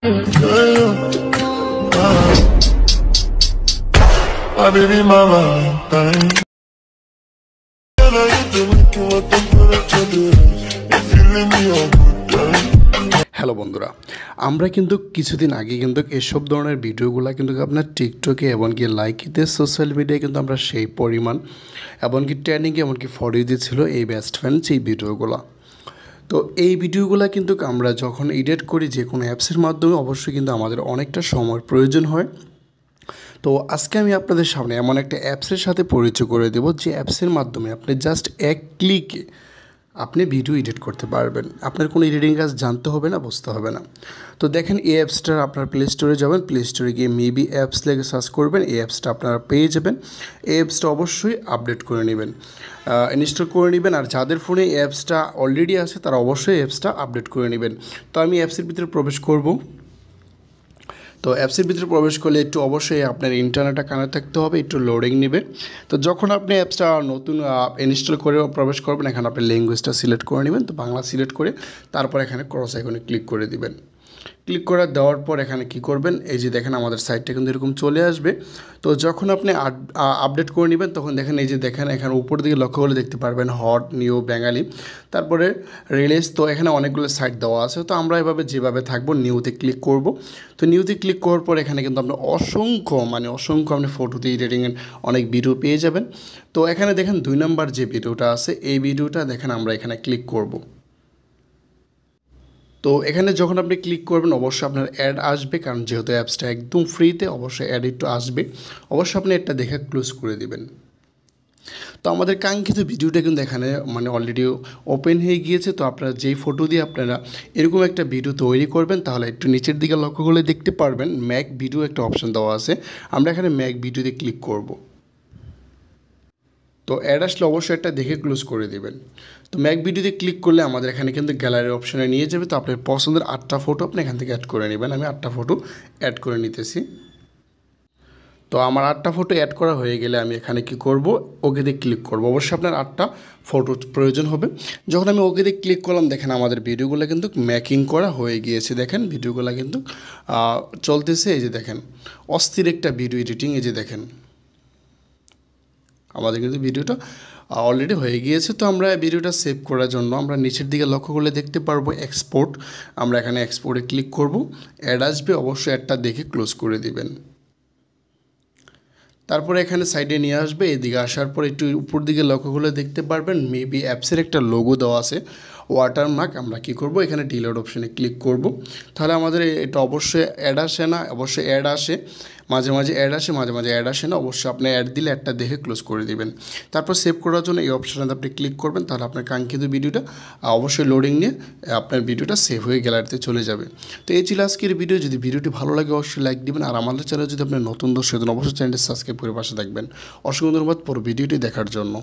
My baby, my Valentine. And I get to making what the temperature is. If you leave me a good time. Hello বন্ধুরা, আমরা কিন্তু কিছুদিন আগে কিন্তু এসব ধরনের ভিডিওগুলো কিন্তু আপনার টিকটকে এমনকি লাইকিতে সোশ্যাল মিডিয়ায় কিন্তু আমরা সেই পরিমাণ এমনকি ট্রেন্ডিংয়ে এমনকি ফলো দিয়েছিল এই বেস্ট ফ্রেন্ড সেই ভিডিওগুলো। তো এই ভিডিওগুলো কিন্তু আমরা যখন এডিট করি যে কোনো অ্যাপসের মাধ্যমে অবশ্যই কিন্তু আমাদের অনেকটা সময় প্রয়োজন হয়। তো আজকে আমি আপনাদের সামনে এমন একটা অ্যাপসের সাথে পরিচয় করে দেব যে অ্যাপসের মাধ্যমে আপনি জাস্ট এক ক্লিকে আপনি ভিডিও এডিট করতে পারবেন। আপনার কোনো এডিটিং কাজ জানতে হবে না, বুঝতে হবে না। তো দেখেন এই অ্যাপসটা আপনার প্লে স্টোরে যাবেন, প্লে স্টোরে গিয়ে মেবি অ্যাপস লেগে সার্চ করবেন, এই অ্যাপসটা আপনারা পেয়ে যাবেন। এই অ্যাপসটা অবশ্যই আপডেট করে নেবেন, ইনস্টল করে নেবেন। আর যাদের ফোনে এই অ্যাপসটা অলরেডি আছে তারা অবশ্যই অ্যাপসটা আপডেট করে নেবেন। তো আমি অ্যাপসের ভিতরে প্রবেশ করব। তো অ্যাপসের ভিতরে প্রবেশ করলে একটু অবশ্যই আপনার ইন্টারনেটটা কানেক্ট থাকতে হবে, একটু লোডিং নেবে। তো যখন আপনি অ্যাপসটা নতুন ইনস্টল করে প্রবেশ করবেন, এখানে আপনি ল্যাঙ্গুয়েজটা সিলেক্ট করে নেবেন। তো বাংলা সিলেক্ট করে তারপর এখানে ক্রস আইকনে ক্লিক করে দিবেন। ক্লিক করে দেওয়ার পর এখানে কি করবেন, এই যে দেখেন আমাদের সাইটটা কিন্তু এরকম চলে আসবে। তো যখন আপনি আপডেট করে নেবেন তখন দেখেন এই যে দেখেন এখানে উপর দিকে লক্ষ্য করলে দেখতে পারবেন হট, নিউ, বেঙ্গালি, তারপরে রিলিজ। তো এখানে অনেকগুলো সাইট দেওয়া আছে। তো আমরা এভাবে যেভাবে থাকবো নিউতে ক্লিক করব। তো নিউতে ক্লিক করার পর এখানে কিন্তু আপনার অসংখ্য আপনি ফটোতে এডিটিংয়ের অনেক ভিডিও পেয়ে যাবেন। তো এখানে দেখেন 2 নম্বর যে ভিডিওটা আছে এই ভিডিওটা দেখেন আমরা এখানে ক্লিক করব। তো এখানে যখন আপনি ক্লিক করবেন অবশ্যই আপনার অ্যাড আসবে, কারণ যেহেতু অ্যাপসটা একদম ফ্রিতে অবশ্যই অ্যাড একটু আসবে। অবশ্যই আপনি এটা দেখে ক্লোজ করে দিবেন। তো আমাদের কাঙ্ক্ষিত ভিডিওটা কিন্তু এখানে অলরেডি ওপেন হয়ে গিয়েছে। তো আপনারা যেই ফটো দিয়ে আপনারা এরকম একটা ভিডিও তৈরি করবেন তাহলে একটু নিচের দিকে লক্ষ্য করলে দেখতে পারবেন ম্যাক ভিডিও একটা অপশন দেওয়া আছে। আমরা এখানে ম্যাক ভিডিওতে ক্লিক করব। তো অ্যাড আসলে অবশ্যই একটা দেখে ক্লোজ করে দেবেন। তো ম্যাক ভিডিওতে ক্লিক করলে আমাদের এখানে কিন্তু গ্যালারি অপশনে নিয়ে যাবে। তো আপনার পছন্দের 8টা ফটো আপনি এখান থেকে অ্যাড করে নেবেন। আমি 8টা ফটো অ্যাড করে নিতেছি। তো আমার 8টা ফটো অ্যাড করা হয়ে গেলে আমি এখানে কি করব, ওকেতে ক্লিক করব। অবশ্যই আপনার 8টা ফটো প্রয়োজন হবে। যখন আমি ওকেতে ক্লিক করলাম দেখেন আমাদের ভিডিওগুলো কিন্তু ম্যাকিং করা হয়ে গিয়েছে। দেখেন ভিডিওগুলো কিন্তু চলতেছে। এই যে দেখেন অস্থির একটা ভিডিও এডিটিং। এই যে দেখেন আমাদের কিন্তু ভিডিওটা অলরেডি হয়ে গিয়েছে। তো আমরা ভিডিওটা সেভ করার জন্য আমরা নিচের দিকে লক্ষ্য করলে দেখতে পারবো এক্সপোর্ট। আমরা এখানে এক্সপোর্টে ক্লিক করব। অ্যাড আসবে, অবশ্যই অ্যাডটা দেখে ক্লোজ করে দিবেন। তারপরে এখানে সাইডে নিয়ে আসবে। এদিকে আসার পর একটু উপর দিকে লক্ষ্য করলে দেখতে পারবেন মেবি অ্যাপসের একটা লোগো দেওয়া আছে, ওয়াটারমার্ক। আমরা কি করব, এখানে ডিলিট অপশনে ক্লিক করব। তাহলে আমাদের এটা অবশ্যই অ্যাড আসে না, অবশ্যই অ্যাড আসে, মাঝে মাঝে অ্যাড আসে, মাঝে মাঝে অ্যাড আসে না। অবশ্যই আপনি অ্যাড দিলে একটা দেখে ক্লোজ করে দিবেন। তারপর সেভ করার জন্য এই অপশানে আপনি ক্লিক করবেন। তাহলে আপনার কাঙ্ক্ষিত ভিডিওটা অবশ্যই লোডিং নিয়ে আপনার ভিডিওটা সেভ হয়ে গ্যালারিতে চলে যাবে। তো এই ছিল আজকের ভিডিও। যদি ভিডিওটি ভালো লাগে অবশ্যই লাইক দিবেন। আর আমাদের চ্যানেল যদি আপনি নতুন দর্শক অবশ্যই চ্যানেলটি সাবস্ক্রাইব করে পাশে থাকবেন। অসংখ্য ধন্যবাদ পুরো ভিডিওটি দেখার জন্য।